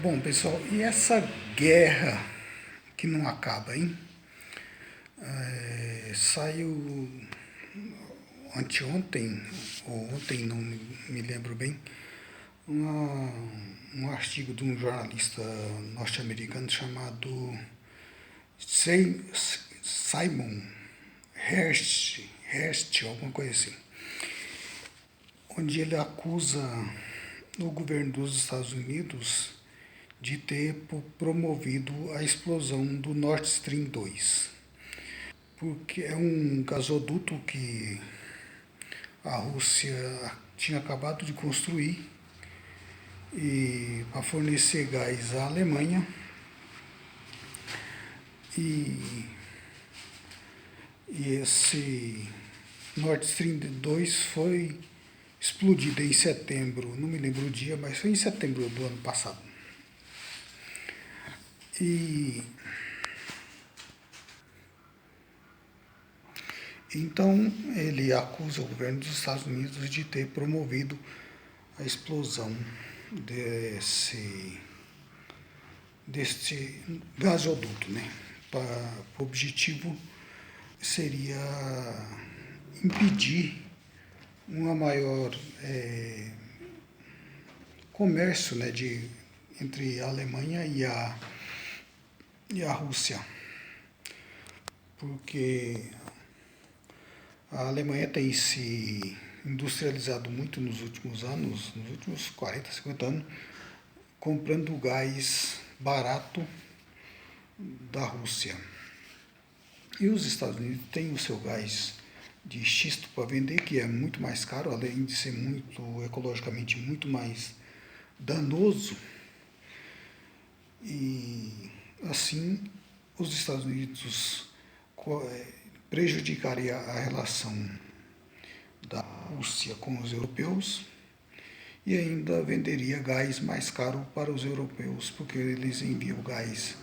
Bom, pessoal, e essa guerra que não acaba, hein? Saiu anteontem, ou ontem, não me lembro bem, uma, um artigo de um jornalista norte-americano chamado Simon Hersh, alguma coisa assim, onde ele acusa o governo dos Estados Unidos de ter promovido a explosão do Nord Stream 2, porque é um gasoduto que a Rússia tinha acabado de construir e para fornecer gás à Alemanha e, e esse Nord Stream 2 foi explodido em setembro, não me lembro o dia, mas foi em setembro do ano passado. E então ele acusa o governo dos Estados Unidos de ter promovido a explosão deste gasoduto, né? O objetivo seria impedir uma maior comércio, né, entre a Alemanha e a Rússia, porque a Alemanha tem se industrializado muito nos últimos anos, nos últimos 40, 50 anos, comprando gás barato da Rússia. E os Estados Unidos têm o seu gás de xisto para vender, que é muito mais caro, além de ser muito ecologicamente muito mais danoso. E assim os Estados Unidos prejudicaria a relação da Rússia com os europeus e ainda venderia gás mais caro para os europeus, porque eles enviam gás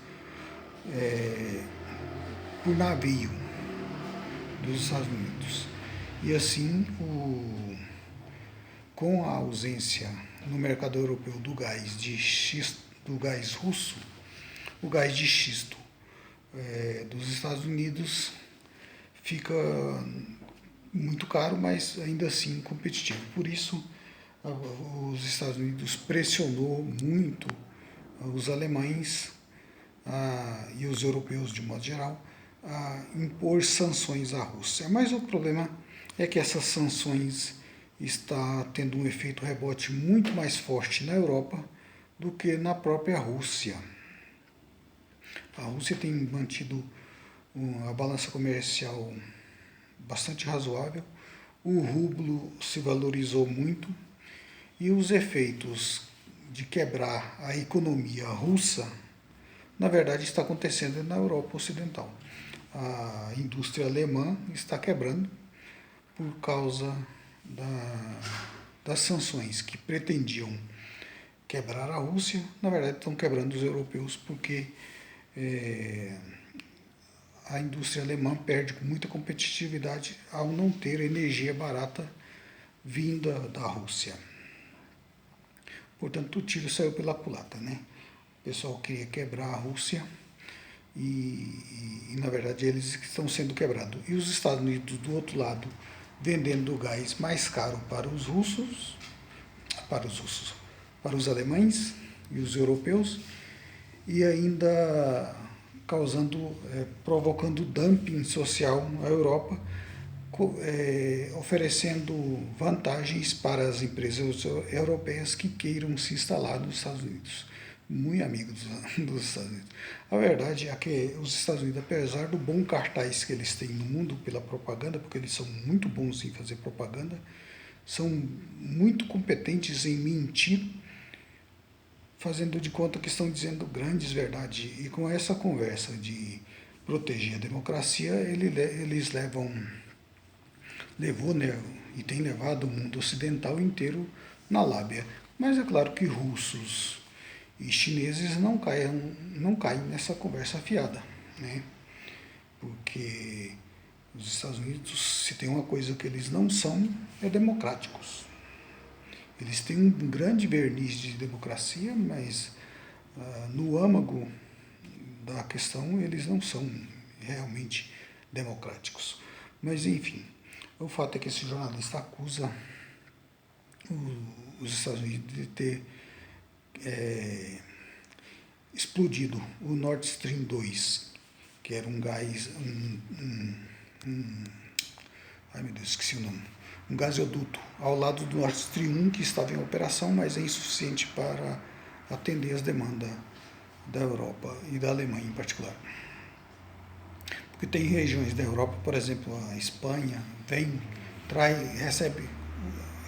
por navio dos Estados Unidos. E assim, com a ausência no mercado europeu do gás de xisto, do gás russo, o gás de xisto dos Estados Unidos fica muito caro, mas ainda assim competitivo. Por isso, os Estados Unidos pressionou muito os alemães e os europeus de modo geral a impor sanções à Rússia. Mas o problema é que essas sanções está tendo um efeito rebote muito mais forte na Europa do que na própria Rússia. A Rússia tem mantido a balança comercial bastante razoável, o rublo se valorizou muito e os efeitos de quebrar a economia russa, na verdade, está acontecendo na Europa Ocidental. A indústria alemã está quebrando por causa das sanções que pretendiam quebrar a Rússia, na verdade estão quebrando os europeus porque a indústria alemã perde muita competitividade ao não ter energia barata vinda da Rússia. Portanto, o tiro saiu pela culatra, né? O pessoal queria quebrar a Rússia e na verdade eles estão sendo quebrados. E os Estados Unidos do outro lado vendendo gás mais caro para os russos, para os alemães e os europeus, e ainda provocando dumping social na Europa, oferecendo vantagens para as empresas europeias que queiram se instalar nos Estados Unidos, muito amigos dos Estados Unidos. A verdade é que os Estados Unidos, apesar do bom cartaz que eles têm no mundo pela propaganda, porque eles são muito bons em fazer propaganda, são muito competentes em mentir, fazendo de conta que estão dizendo grandes verdades. E com essa conversa de proteger a democracia, eles levou, né, e tem levado o mundo ocidental inteiro na lábia. Mas é claro que russos e chineses não caem nessa conversa fiada, né? Porque os Estados Unidos, se tem uma coisa que eles não são, é democráticos. Eles têm um grande verniz de democracia, mas no âmago da questão, eles não são realmente democráticos. Mas, enfim, o fato é que esse jornalista acusa os Estados Unidos de ter explodido o Nord Stream 2, que era um gás, ai meu Deus, esqueci o nome, um gasoduto ao lado do Nord Stream 1 que estava em operação, mas é insuficiente para atender as demandas da Europa e da Alemanha em particular. Porque tem regiões da Europa, por exemplo, a Espanha, recebe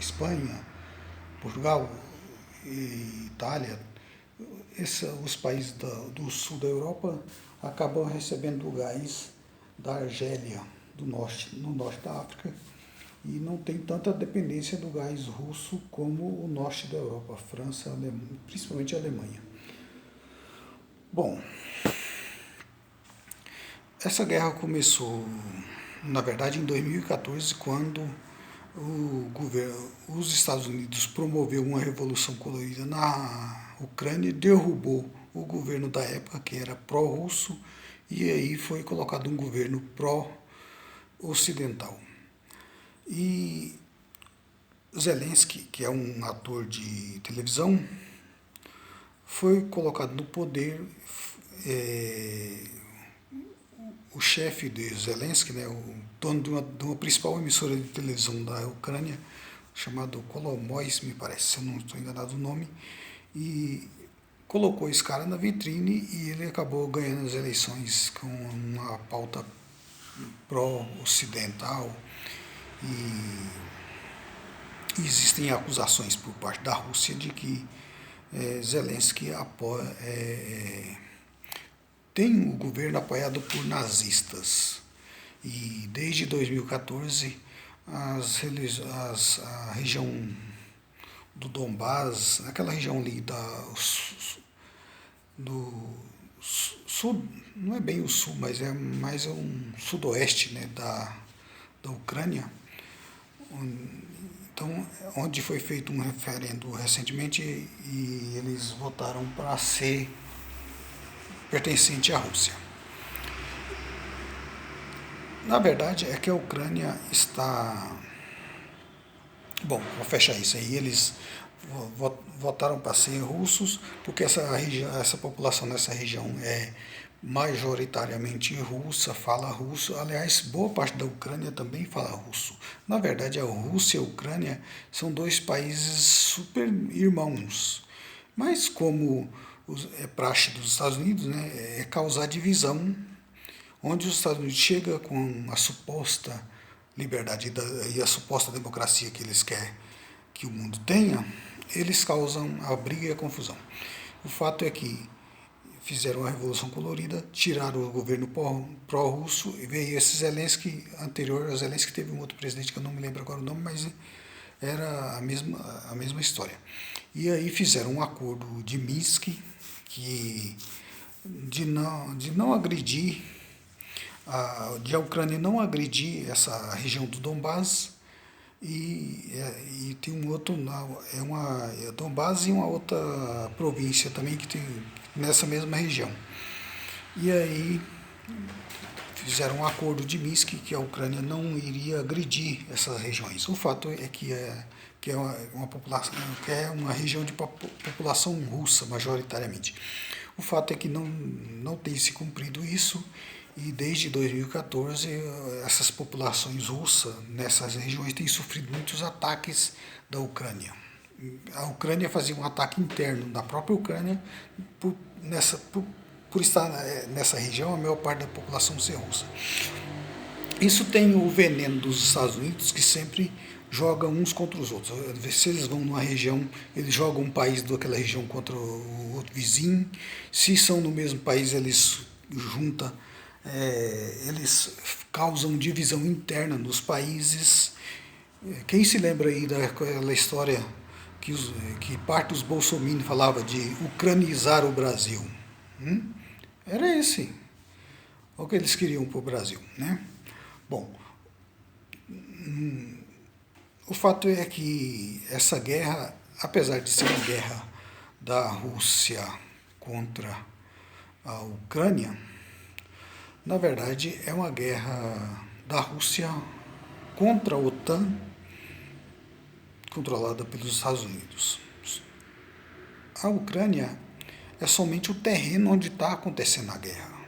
Espanha, Portugal e Itália, os países do sul da Europa acabam recebendo gás da Argélia, no norte da África, e não tem tanta dependência do gás russo como o norte da Europa, a França, principalmente a Alemanha. Bom, essa guerra começou, na verdade, em 2014, quando os Estados Unidos promoveu uma revolução colorida na Ucrânia, derrubou o governo da época, que era pró-russo, e aí foi colocado um governo pró-ocidental. E Zelensky, que é um ator de televisão, foi colocado no poder. O chefe de Zelensky, né, o dono de uma principal emissora de televisão da Ucrânia, chamado Kolomois, me parece, se eu não estou enganado o nome, e colocou esse cara na vitrine e ele acabou ganhando as eleições com uma pauta pró-ocidental e existem acusações por parte da Rússia de que Zelensky tem o governo apoiado por nazistas. E desde 2014 a região do Donbás, aquela região ali do sul, não é bem o sul, mas é mais um sudoeste, né, da Ucrânia, então, onde foi feito um referendo recentemente e eles votaram para ser pertencente à Rússia. Na verdade, é que a Ucrânia está... Bom, vou fechar isso aí. Eles votaram para ser russos, porque essa população nessa região é majoritariamente russa, fala russo. Aliás, boa parte da Ucrânia também fala russo. Na verdade, a Rússia e a Ucrânia são dois países super irmãos. Mas como é praxe dos Estados Unidos, né, é causar divisão, onde os Estados Unidos chegam com a suposta liberdade e a suposta democracia que eles querem que o mundo tenha, eles causam a briga e a confusão. O fato é que fizeram a Revolução Colorida, tiraram o governo pró-russo, e veio esse Zelensky, anterior a Zelensky teve um outro presidente que eu não me lembro agora o nome, mas era a mesma história. E aí fizeram um acordo de Minsk, de não agredir, de a Ucrânia não agredir essa região do Donbás, e tem um outro, Donbás e uma outra província também que tem nessa mesma região. E aí fizeram um acordo de Minsk que a Ucrânia não iria agredir essas regiões. O fato é que é uma região de população russa, majoritariamente. O fato é que não tem se cumprido isso, e desde 2014 essas populações russas nessas regiões têm sofrido muitos ataques da Ucrânia. A Ucrânia fazia um ataque interno da própria Ucrânia por estar nessa região, a maior parte da população ser russa. Isso tem o veneno dos Estados Unidos, que sempre jogam uns contra os outros. Se eles vão numa região, eles jogam um país daquela região contra o outro vizinho. Se são no mesmo país, eles juntam, eles causam divisão interna nos países. Quem se lembra aí daquela história que parte dos bolsominions falava de ucranizar o Brasil? Era esse o que eles queriam para o Brasil, né? Bom, o fato é que essa guerra, apesar de ser uma guerra da Rússia contra a Ucrânia, na verdade é uma guerra da Rússia contra a OTAN, controlada pelos Estados Unidos. A Ucrânia é somente o terreno onde está acontecendo a guerra.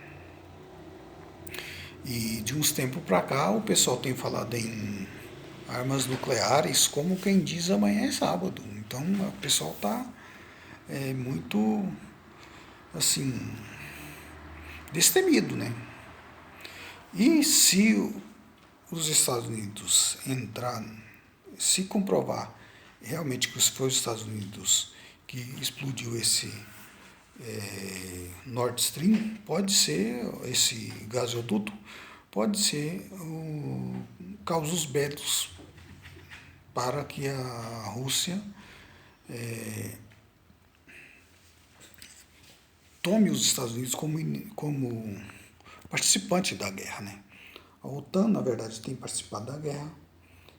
E de uns tempos para cá o pessoal tem falado em armas nucleares como quem diz amanhã é sábado. Então o pessoal está muito assim destemido, né? E se os Estados Unidos entrar, se comprovar realmente que foi os Estados Unidos que explodiu esse Nord Stream, pode ser, esse gasoduto, pode ser causos bélicos para que a Rússia tome os Estados Unidos como participante da guerra, né? A OTAN, na verdade, tem participado da guerra,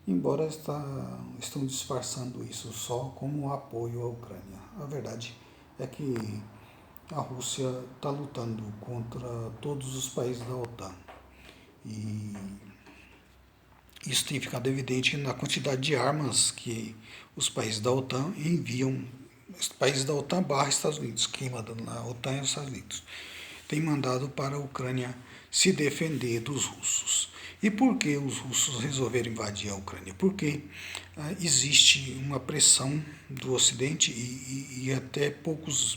embora estão disfarçando isso só como apoio à Ucrânia. A verdade é que a Rússia está lutando contra todos os países da OTAN. E isso tem ficado evidente na quantidade de armas que os países da OTAN enviam, os países da OTAN barra Estados Unidos, quem manda na OTAN é os Estados Unidos, tem mandado para a Ucrânia se defender dos russos. E por que os russos resolveram invadir a Ucrânia? Porque existe uma pressão do Ocidente e até poucas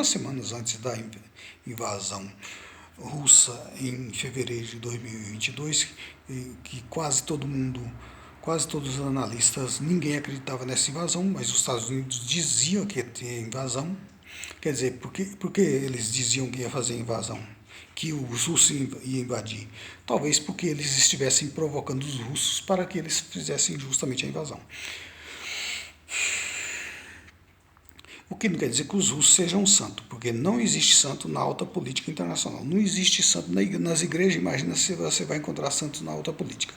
semanas antes da invasão russa em fevereiro de 2022, que quase todos os analistas, ninguém acreditava nessa invasão, mas os Estados Unidos diziam que ia ter invasão. Quer dizer, por que eles diziam que ia fazer invasão? Que os russos iam invadir? Talvez porque eles estivessem provocando os russos para que eles fizessem justamente a invasão. O que não quer dizer que os russos sejam santos, porque não existe santo na alta política internacional. Não existe santo nas igrejas, imagina se você vai encontrar santos na alta política.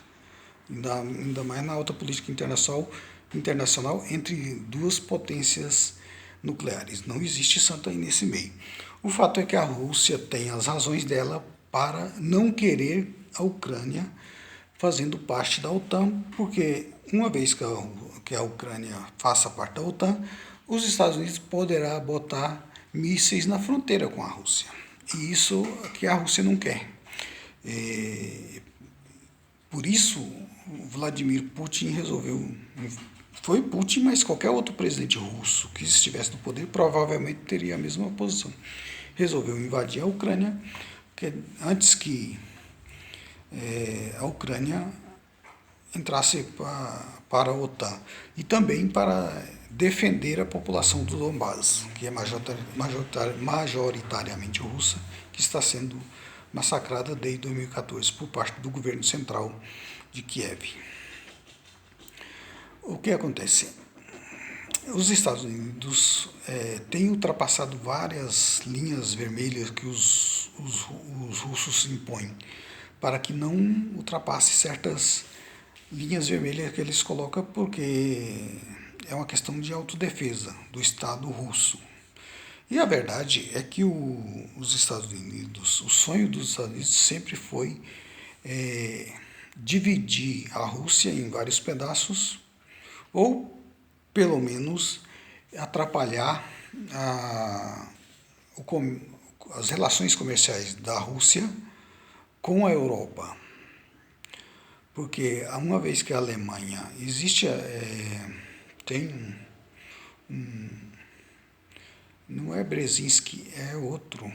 Ainda mais na alta política internacional entre duas potências nucleares. Não existe santo aí nesse meio. O fato é que a Rússia tem as razões dela para não querer a Ucrânia fazendo parte da OTAN, porque uma vez que a Ucrânia faça parte da OTAN, os Estados Unidos poderá botar mísseis na fronteira com a Rússia. E isso que a Rússia não quer. Por isso, Vladimir Putin resolveu. Foi Putin, mas qualquer outro presidente russo que estivesse no poder provavelmente teria a mesma posição. Resolveu invadir a Ucrânia, antes que a Ucrânia entrasse para a OTAN. E também para defender a população do Donbás, que é majoritariamente russa, que está sendo massacrada desde 2014 por parte do governo central de Kiev. O que acontece? Os Estados Unidos têm ultrapassado várias linhas vermelhas que os russos impõem, para que não ultrapasse certas linhas vermelhas que eles colocam, porque é uma questão de autodefesa do Estado russo. E a verdade é que os Estados Unidos, o sonho dos Estados Unidos sempre foi dividir a Rússia em vários pedaços, ou pelo menos atrapalhar as relações comerciais da Rússia com a Europa. Porque uma vez que a Alemanha existe, tem não é Brzezinski, é outro.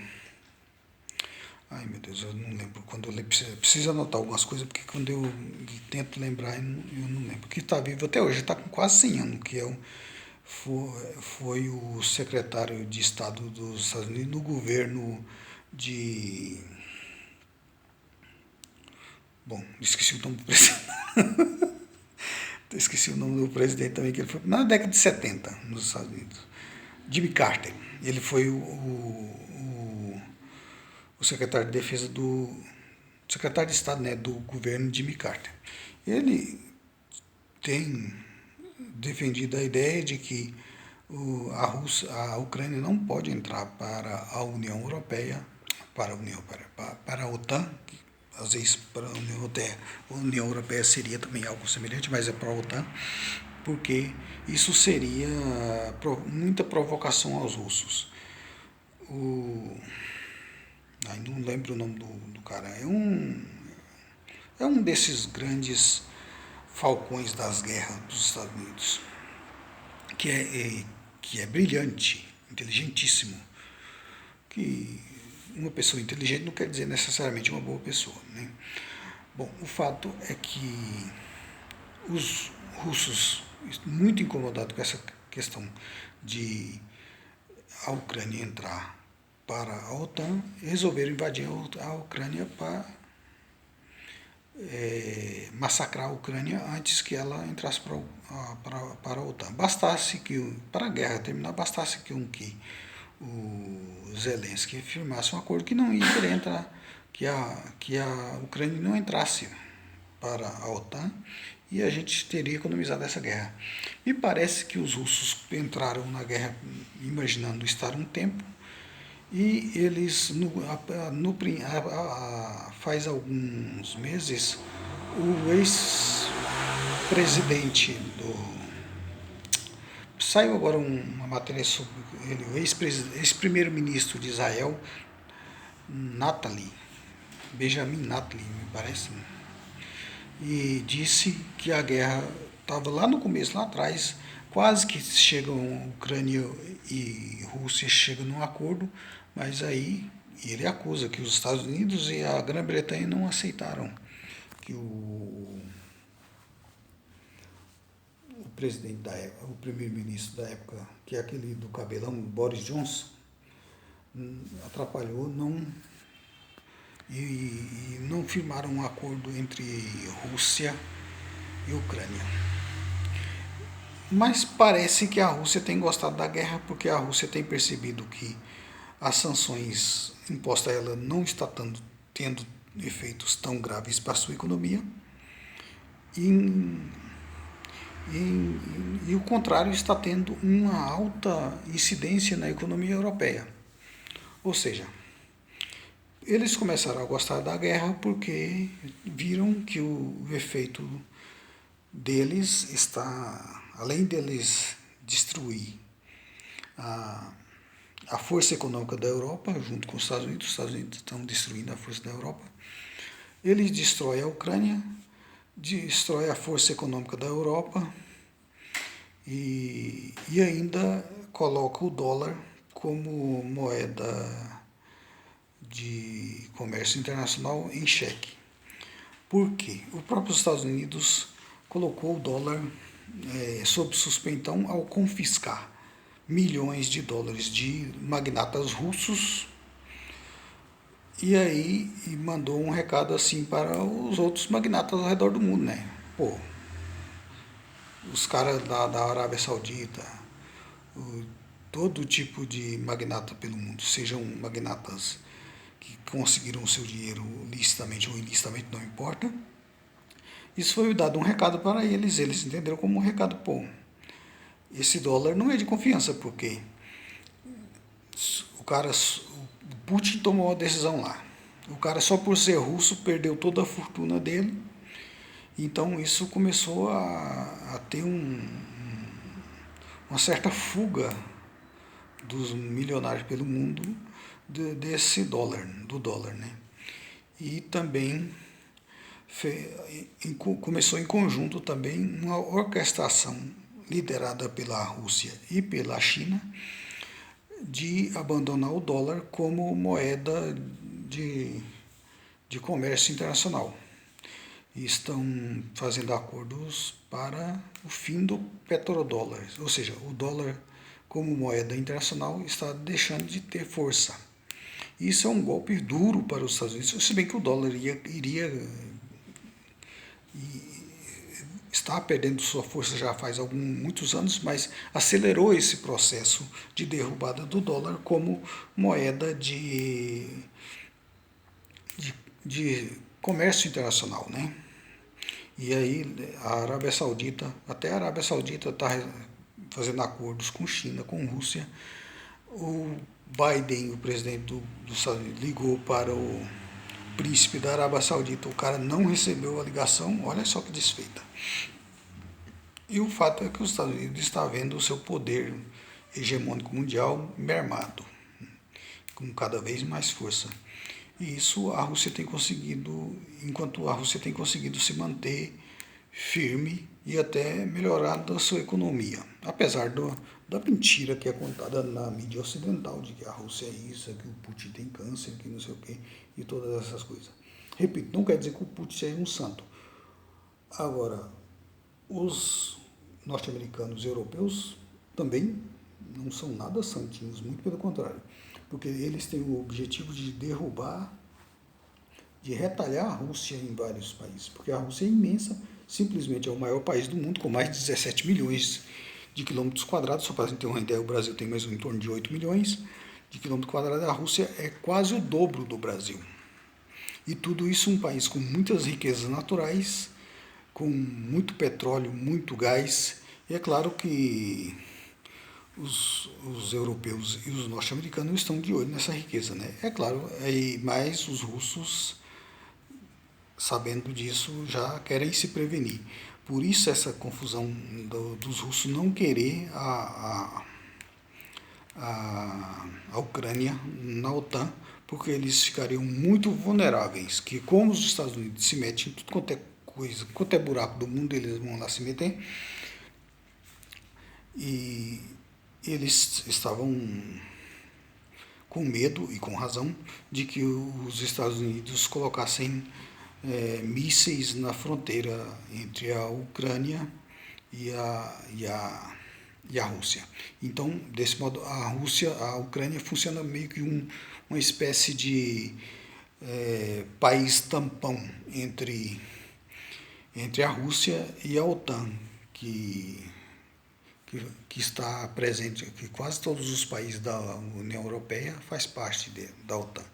Ai meu Deus, eu não lembro. Quando eu preciso anotar algumas coisas, porque quando eu tento lembrar, eu não lembro. Que está vivo até hoje, está com quase 100 anos, que foi o secretário de Estado dos Estados Unidos no governo de... Bom, esqueci o nome do presidente. Esqueci o nome do presidente também, que ele foi na década de 70 nos Estados Unidos. Jimmy Carter. Ele foi o secretário de Defesa secretário de Estado, né, do governo Jimmy Carter. Ele tem defendido a ideia de que A Ucrânia não pode entrar para a União Europeia, para a OTAN, às vezes para a União Europeia seria também algo semelhante, mas é para a OTAN, porque isso seria muita provocação aos russos. Não lembro o nome do cara, é um desses grandes falcões das guerras dos Estados Unidos, que é brilhante, inteligentíssimo, que uma pessoa inteligente não quer dizer necessariamente uma boa pessoa, né? Bom, o fato é que os russos, muito incomodados com essa questão de a Ucrânia entrar para a OTAN, resolveram invadir a Ucrânia para massacrar a Ucrânia antes que ela entrasse para a OTAN. Bastasse que, para a guerra terminar, bastasse que o Zelensky firmasse um acordo que não ia querer entrar, que a Ucrânia não entrasse para a OTAN e a gente teria economizado essa guerra. Me parece que os russos entraram na guerra imaginando estar um tempo e eles, faz alguns meses, o ex-presidente Saiu agora uma matéria sobre ele, o ex-primeiro-ministro de Israel, Benjamin Netanyahu, me parece, e disse que a guerra estava lá no começo, lá atrás, quase que chegam Ucrânia e Rússia chegam num acordo, mas aí ele acusa que os Estados Unidos e a Grã-Bretanha não aceitaram que o presidente da época, o primeiro-ministro da época, que é aquele do cabelão, Boris Johnson, atrapalhou, e não firmaram um acordo entre Rússia e Ucrânia. Mas parece que a Rússia tem gostado da guerra, porque a Rússia tem percebido que as sanções impostas a ela não estão tendo efeitos tão graves para a sua economia, e o contrário está tendo uma alta incidência na economia europeia. Ou seja, eles começaram a gostar da guerra porque viram que o efeito deles está, além deles destruir a força econômica da Europa, junto com os Estados Unidos estão destruindo a força da Europa, eles destroem a Ucrânia, destrói a força econômica da Europa e ainda coloca o dólar como moeda de comércio internacional em xeque. Por quê? O próprio Estados Unidos colocou o dólar sob suspensão ao confiscar milhões de dólares de magnatas russos e mandou um recado assim para os outros magnatas ao redor do mundo, né? Pô, os caras da Arábia Saudita, todo tipo de magnata pelo mundo, sejam magnatas que conseguiram o seu dinheiro licitamente ou ilicitamente, não importa. Isso foi dado um recado para eles entenderam como um recado, pô, esse dólar não é de confiança, porque o Putin tomou uma decisão lá. O cara, só por ser russo, perdeu toda a fortuna dele. Então isso começou a ter uma certa fuga dos milionários pelo mundo do dólar, né? E também começou em conjunto também uma orquestração liderada pela Rússia e pela China de abandonar o dólar como moeda de comércio internacional. E estão fazendo acordos para o fim do petrodólar, ou seja, o dólar como moeda internacional está deixando de ter força. Isso é um golpe duro para os Estados Unidos, se bem que o dólar está perdendo sua força já faz muitos anos, mas acelerou esse processo de derrubada do dólar como moeda de comércio internacional, né? E aí até a Arábia Saudita está fazendo acordos com China, com Rússia. O Biden, o presidente dos Estados Unidos, ligou para o príncipe da Arábia Saudita. O cara não recebeu a ligação, olha só que desfeita. E o fato é que os Estados Unidos está vendo o seu poder hegemônico mundial mermado, com cada vez mais força. E isso a Rússia tem conseguido, enquanto a Rússia tem conseguido se manter firme e até melhorar da sua economia. Apesar da mentira que é contada na mídia ocidental, de que a Rússia é isso, que o Putin tem câncer, que não sei o quê, e todas essas coisas. Repito, não quer dizer que o Putin seja um santo. Agora, os norte-americanos e europeus também não são nada santinhos, muito pelo contrário, porque eles têm o objetivo de derrubar, de retalhar a Rússia em vários países, porque a Rússia é imensa, simplesmente é o maior país do mundo, com mais de 17 milhões de quilômetros quadrados. Só para a gente ter uma ideia, o Brasil tem mais em torno de 8 milhões de quilômetros quadrados, a Rússia é quase o dobro do Brasil. E tudo isso um país com muitas riquezas naturais, com muito petróleo, muito gás, e é claro que os europeus e os norte-americanos estão de olho nessa riqueza, né? É claro, mas os russos, sabendo disso, já querem se prevenir. Por isso essa confusão dos russos não querer a Ucrânia na OTAN, porque eles ficariam muito vulneráveis, que como os Estados Unidos se metem em tudo quanto é coisa, quanto é buraco do mundo, eles vão lá se meter, e eles estavam com medo, e com razão, de que os Estados Unidos colocassem mísseis na fronteira entre a Ucrânia e a Rússia. Então, desse modo, a Ucrânia funciona meio que uma espécie de país tampão entre a Rússia e a OTAN, que está presente, que quase todos os países da União Europeia faz parte da OTAN.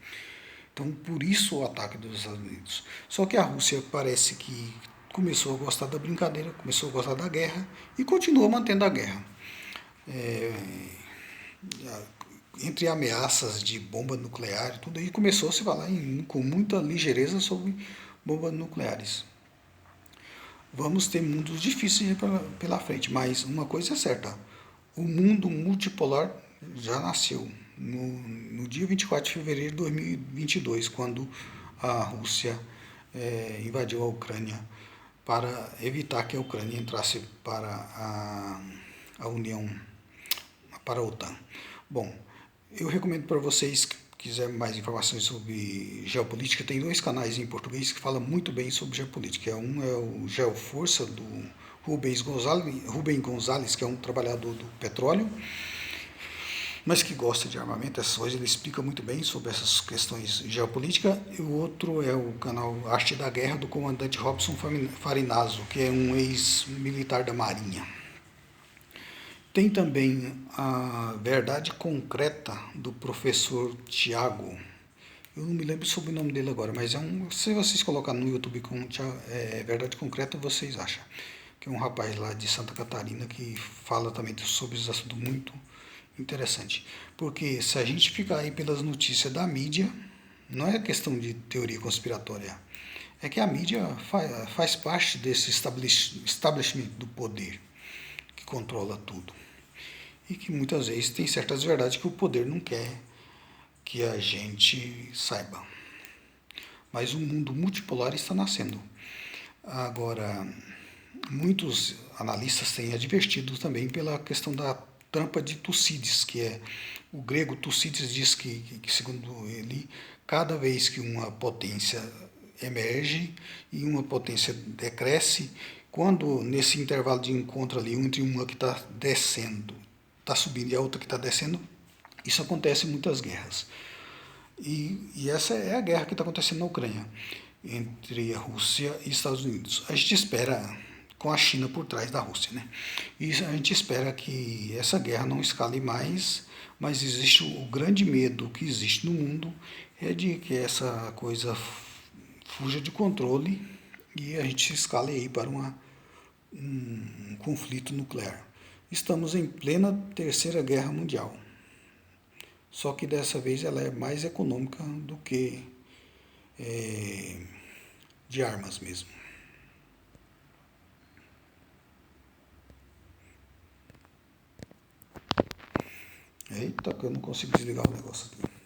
Então, por isso o ataque dos Estados Unidos. Só que a Rússia parece que começou a gostar da brincadeira, começou a gostar da guerra e continua mantendo a guerra. Entre ameaças de bomba nuclear e tudo, aí começou a se falar com muita ligeireza sobre bombas nucleares. Vamos ter mundos difíceis pela frente, mas uma coisa é certa, o mundo multipolar já nasceu no dia 24 de fevereiro de 2022, quando a Rússia invadiu a Ucrânia para evitar que a Ucrânia entrasse para a União, para a OTAN. Bom, eu recomendo para vocês que quiser mais informações sobre geopolítica, tem 2 canais em português que falam muito bem sobre geopolítica. Um é o Geoforça, do Rubens Gonzalez, que é um trabalhador do petróleo, mas que gosta de armamento, essas coisas. Ele explica muito bem sobre essas questões geopolíticas. E o outro é o canal Arte da Guerra, do comandante Robson Farinazzo, que é um ex-militar da Marinha. Tem também a Verdade Concreta, do professor Tiago. Eu não me lembro sobre o nome dele agora, mas se vocês colocarem no YouTube com Verdade Concreta, vocês acham. Que é um rapaz lá de Santa Catarina que fala também sobre esse assunto muito interessante. Porque se a gente ficar aí pelas notícias da mídia, não é questão de teoria conspiratória. É que a mídia faz parte desse establishment do poder que controla tudo. E que muitas vezes tem certas verdades que o poder não quer que a gente saiba. Mas um mundo multipolar está nascendo. Agora, muitos analistas têm advertido também pela questão da trampa de Tucídides, que é o grego. Tucídides diz que, segundo ele, cada vez que uma potência emerge e uma potência decresce, quando nesse intervalo de encontro ali entre uma que está descendo, está subindo, e a outra que está descendo, isso acontece em muitas guerras. E essa é a guerra que está acontecendo na Ucrânia, entre a Rússia e Estados Unidos. A gente espera, com a China por trás da Rússia, né? E a gente espera que essa guerra não escale mais, mas existe o grande medo que existe no mundo, é de que essa coisa fuja de controle e a gente escale aí para um conflito nuclear. Estamos em plena Terceira Guerra Mundial. Só que dessa vez ela é mais econômica do que de armas mesmo. Eita, que eu não consigo desligar o negócio aqui.